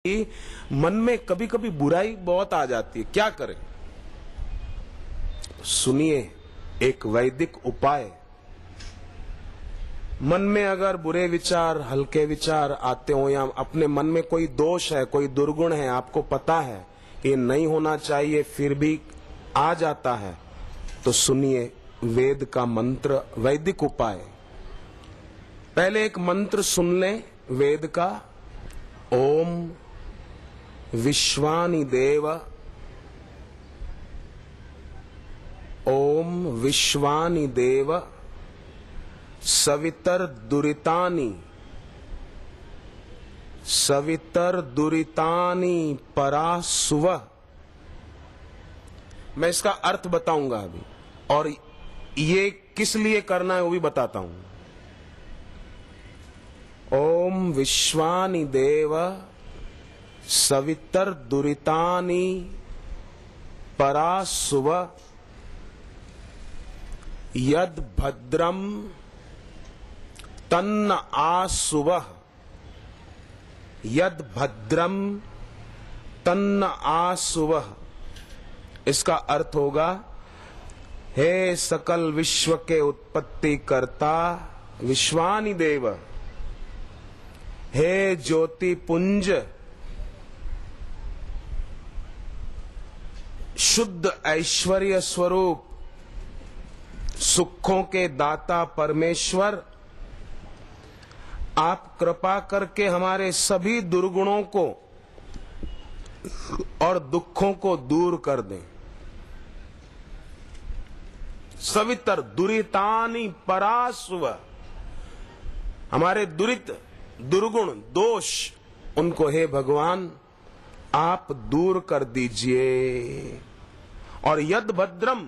मन में कभी कभी बुराई बहुत आ जाती है, क्या करें? सुनिए एक वैदिक उपाय। मन में अगर बुरे विचार, हल्के विचार आते हो या अपने मन में कोई दोष है, कोई दुर्गुण है, आपको पता है कि ये नहीं होना चाहिए, फिर भी आ जाता है, तो सुनिए वेद का मंत्र, वैदिक उपाय। पहले एक मंत्र सुन लें वेद का। ओम विश्वानि देव, ओम विश्वानि देव सवितर दुरितानि, सवितर दुरितानि परासुव। मैं इसका अर्थ बताऊंगा अभी, और ये किस लिए करना है वो भी बताता हूं। ओम विश्वानि देव सवितर दुरितानि परासुव यद भद्रम तन्न आसुव, यद भद्रम तन्न आसुव। इसका अर्थ होगा, हे सकल विश्व के उत्पत्ति करता विश्वानि देव, हे ज्योति पुंज, शुद्ध ऐश्वर्य स्वरूप, सुखों के दाता परमेश्वर, आप कृपा करके हमारे सभी दुर्गुणों को और दुखों को दूर कर दें। सवितर दुरितानि परासुव, हमारे दुरित, दुर्गुण, दोष, उनको हे भगवान आप दूर कर दीजिए। और यद भद्रम,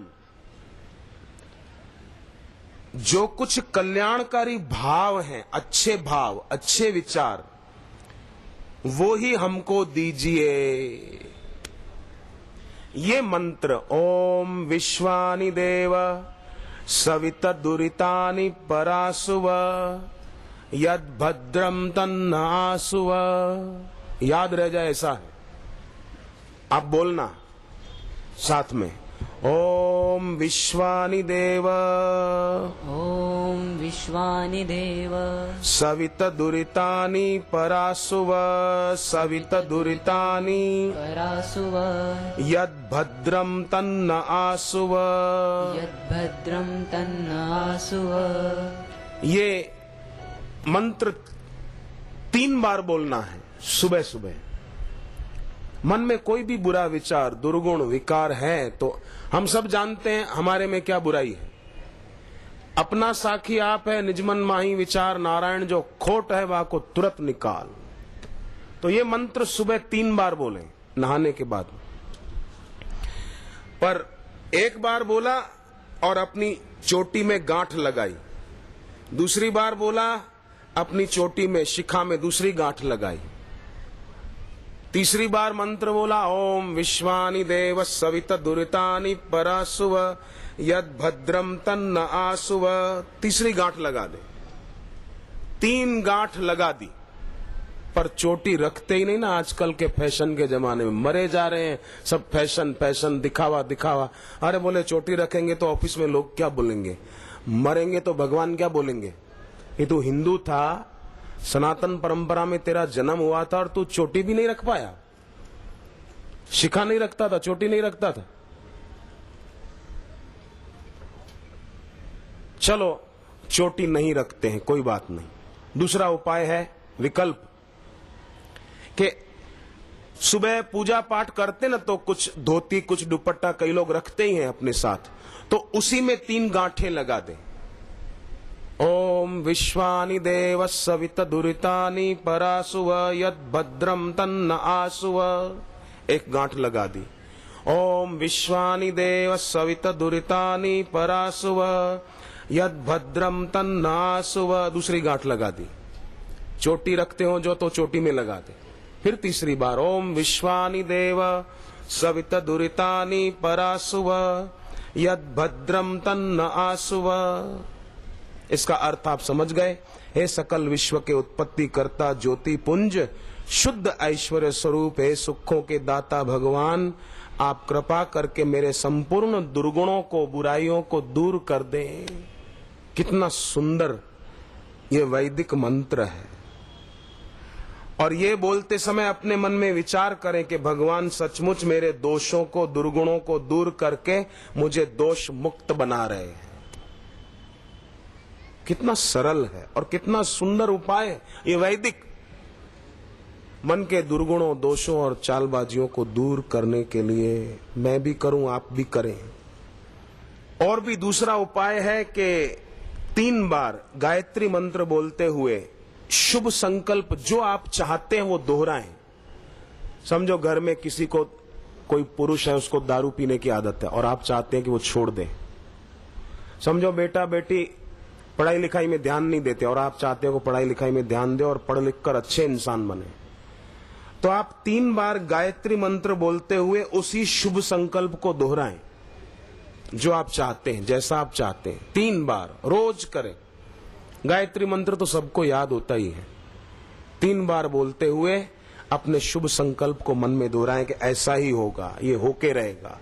जो कुछ कल्याणकारी भाव हैं, अच्छे भाव, अच्छे विचार, वो ही हमको दीजिए। ये मंत्र ओम विश्वानि देव सवित दुरितानि परासुव यद भद्रम तन्न आसुव, याद रह जाए ऐसा है। आप बोलना साथ में, ओम विश्वानि देव, ओम विश्वानि देव सवित दुरितानि परासुव, सवित दुरितानि परासुव यद भद्रम तन्न आसुव, यद भद्रम तन्न आसुव। ये मंत्र 3 बार बोलना है सुबह सुबह। मन में कोई भी बुरा विचार, दुर्गुण, विकार है तो हम सब जानते हैं हमारे में क्या बुराई है। अपना साखी आप है, निजमन माही विचार नारायण, जो खोट है वह को तुरंत निकाल। तो ये मंत्र सुबह 3 बार बोलें नहाने के बाद। पर एक बार बोला और अपनी चोटी में गांठ लगाई, दूसरी बार बोला अपनी चोटी में, शिखा में दूसरी गांठ लगाई, तीसरी बार मंत्र बोला ओम विश्वानि देव सवित दुरितानि परासुव यद भद्रम तन्न आसुव, तीसरी गांठ लगा दे। 3 गांठ लगा दी, पर चोटी रखते ही नहीं ना। आजकल के फैशन के जमाने में मरे जा रहे हैं सब, फैशन फैशन, दिखावा दिखावा। अरे बोले चोटी रखेंगे तो ऑफिस में लोग क्या बोलेंगे, मरेंगे तो भगवान क्या बोलेंगे। ये तू हिंदू था, सनातन परंपरा में तेरा जन्म हुआ था और तू चोटी भी नहीं रख पाया, शिखा नहीं रखता था, चोटी नहीं रखता था। चलो चोटी नहीं रखते हैं, कोई बात नहीं। दूसरा उपाय है विकल्प, कि सुबह पूजा पाठ करते ना तो कुछ धोती, कुछ दुपट्टा कई लोग रखते ही हैं अपने साथ, तो उसी में 3 गांठें लगा दें। ओम विश्वानि देव सवित दुरितानि परासुव यद भद्रम तन्न आसुव, एक गांठ लगा दी। ओम विश्वानि देव सवित दुरितानि परासुव यद भद्रम तन्न आसुव, दूसरी गांठ लगा दी। चोटी रखते हो जो तो चोटी में लगा दे। फिर तीसरी बार ओम विश्वानि देव सवित दुरितानि परासुव यद भद्रम तन्न आसुव। इसका अर्थ आप समझ गए। हे सकल विश्व के उत्पत्ति करता ज्योति पुंज, शुद्ध ऐश्वर्य स्वरूप है, सुखों के दाता भगवान, आप कृपा करके मेरे संपूर्ण दुर्गुणों को, बुराइयों को दूर कर दें। कितना सुंदर ये वैदिक मंत्र है। और ये बोलते समय अपने मन में विचार करें कि भगवान सचमुच मेरे दोषों को, दुर्गुणों को दूर करके मुझे दोष मुक्त बना रहे हैं। कितना सरल है और कितना सुंदर उपाय है ये वैदिक। मन के दुर्गुणों, दोषों और चालबाजियों को दूर करने के लिए मैं भी करूं, आप भी करें। और भी दूसरा उपाय है कि 3 बार गायत्री मंत्र बोलते हुए शुभ संकल्प जो आप चाहते हैं वो दोहराएं। समझो घर में किसी को, कोई पुरुष है, उसको दारू पीने की आदत है और आप चाहते हैं कि वो छोड़ दे। समझो बेटा बेटी पढ़ाई लिखाई में ध्यान नहीं देते और आप चाहते हो कि पढ़ाई लिखाई में ध्यान दे और पढ़ लिख कर अच्छे इंसान बने। तो आप 3 बार गायत्री मंत्र बोलते हुए उसी शुभ संकल्प को दोहराएं जो आप चाहते हैं, जैसा आप चाहते हैं। 3 बार रोज करें। गायत्री मंत्र तो सबको याद होता ही है। 3 बार बोलते हुए अपने शुभ संकल्प को मन में दोहराएं कि ऐसा ही होगा, ये होके रहेगा,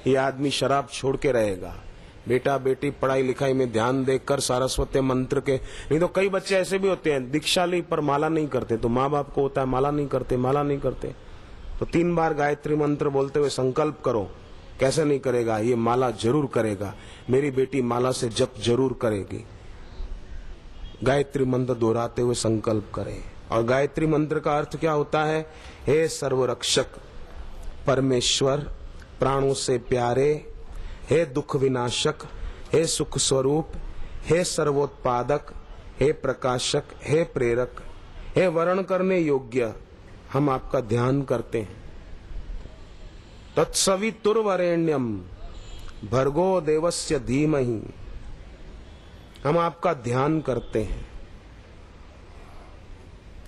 ये आदमी शराब छोड़ के रहेगा, बेटा बेटी पढ़ाई लिखाई में ध्यान देकर सरस्वती मंत्र के। नहीं तो कई बच्चे ऐसे भी होते हैं, दीक्षा ली पर माला नहीं करते, तो माँ बाप को होता है माला नहीं करते, माला नहीं करते। तो 3 बार गायत्री मंत्र बोलते हुए संकल्प करो। कैसे नहीं करेगा, ये माला जरूर करेगा, मेरी बेटी माला से जप जरूर करेगी। गायत्री मंत्र दोहराते हुए संकल्प करें। और गायत्री मंत्र का अर्थ क्या होता है? हे सर्वरक्षक परमेश्वर, प्राणों से प्यारे, हे दुख विनाशक, हे सुख स्वरूप, हे सर्वोत्पादक, हे प्रकाशक, हे प्रेरक, हे वर्ण करने योग्य, हम आपका ध्यान करते हैं। तत्सवितुर्वरेण्यम भर्गो देवस्य धीमहि, हम आपका ध्यान करते हैं।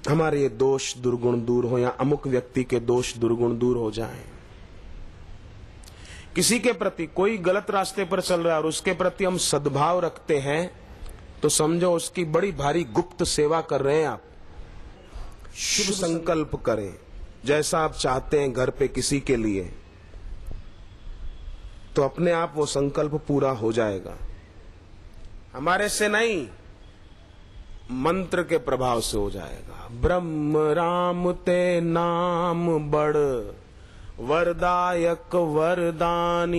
हमारे ये दोष दुर्गुण दूर हो, या अमुक व्यक्ति के दोष दुर्गुण दूर हो जाएं। किसी के प्रति कोई गलत रास्ते पर चल रहा है और उसके प्रति हम सद्भाव रखते हैं तो समझो उसकी बड़ी भारी गुप्त सेवा कर रहे हैं आप। शुभ संकल्प करें जैसा आप चाहते हैं घर पे किसी के लिए, तो अपने आप वो संकल्प पूरा हो जाएगा। हमारे से नहीं, मंत्र के प्रभाव से हो जाएगा। ब्रह्म राम ते नाम बड़ वरदायक वरदानी।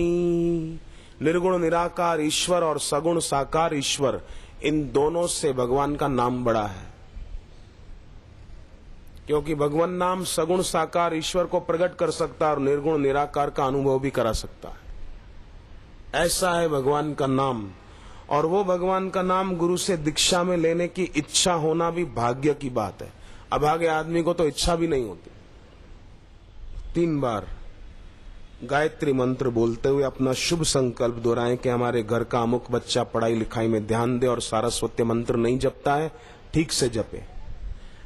निर्गुण निराकार ईश्वर और सगुण साकार ईश्वर, इन दोनों से भगवान का नाम बड़ा है, क्योंकि भगवान नाम सगुण साकार ईश्वर को प्रकट कर सकता है और निर्गुण निराकार का अनुभव भी करा सकता है। ऐसा है भगवान का नाम। और वो भगवान का नाम गुरु से दीक्षा में लेने की इच्छा होना भी भाग्य की बात है। अभागे आदमी को तो इच्छा भी नहीं होती। 3 बार गायत्री मंत्र बोलते हुए अपना शुभ संकल्प दोहराएं कि हमारे घर का अमुक बच्चा पढ़ाई लिखाई में ध्यान दे और सरस्वती मंत्र नहीं जपता है, ठीक से जपे।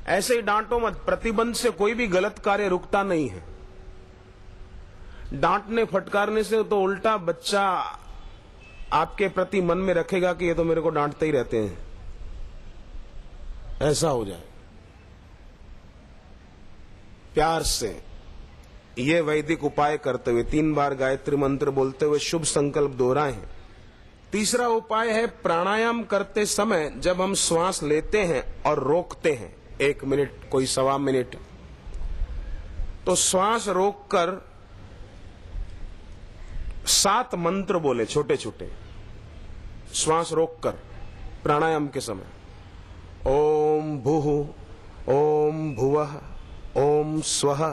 ऐसे ही डांटो मत। प्रतिबंध से कोई भी गलत कार्य रुकता नहीं है। डांटने फटकारने से तो उल्टा बच्चा आपके प्रति मन में रखेगा कि ये तो मेरे को डांटते ही रहते हैं, ऐसा हो जाए। प्यार से ये वैदिक उपाय करते हुए 3 बार गायत्री मंत्र बोलते हुए शुभ संकल्प दोहराएं। तीसरा उपाय है प्राणायाम करते समय जब हम श्वास लेते हैं और रोकते हैं 1 मिनट, कोई 1.25 मिनट, तो श्वास रोककर 7 मंत्र बोले, छोटे छोटे। श्वास रोककर प्राणायाम के समय ओम भूः, ओम भुवः, ओम स्वः,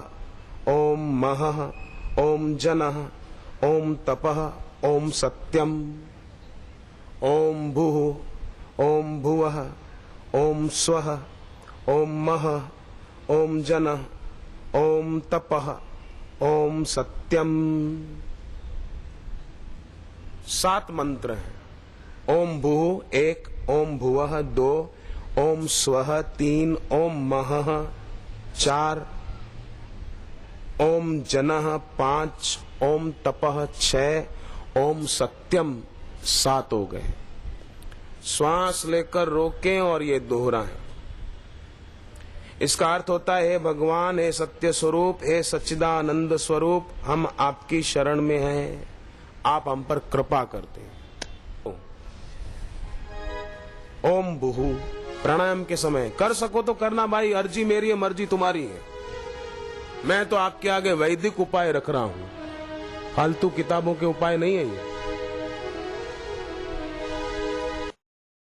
ओम महः, ओम जनः, ओम तपः, ओम सत्यम। ओम भूः, ओम भुवः, ओम स्वः, ओम महः, ओम जनः, ओम तपः, ओम सत्यम। 7 मंत्र हैं। ओम भूः 1, ओम भुवः 2, ओम स्वः 3, ओम महः 4, ओम जनः 5, ओम तपः 6, ओम सत्यम 7 हो गए। श्वास लेकर रोकें और ये दोहराएं। इसका अर्थ होता है, हे भगवान, हे सत्य स्वरूप, हे सच्चिदानंद स्वरूप, हम आपकी शरण में हैं, आप हम पर कृपा करते हैं। ओम बुहु। प्राणायाम के समय कर सको तो करना भाई, अर्जी मेरी है, मर्जी तुम्हारी है। मैं तो आपके आगे वैदिक उपाय रख रहा हूं, फालतू किताबों के उपाय नहीं है ये।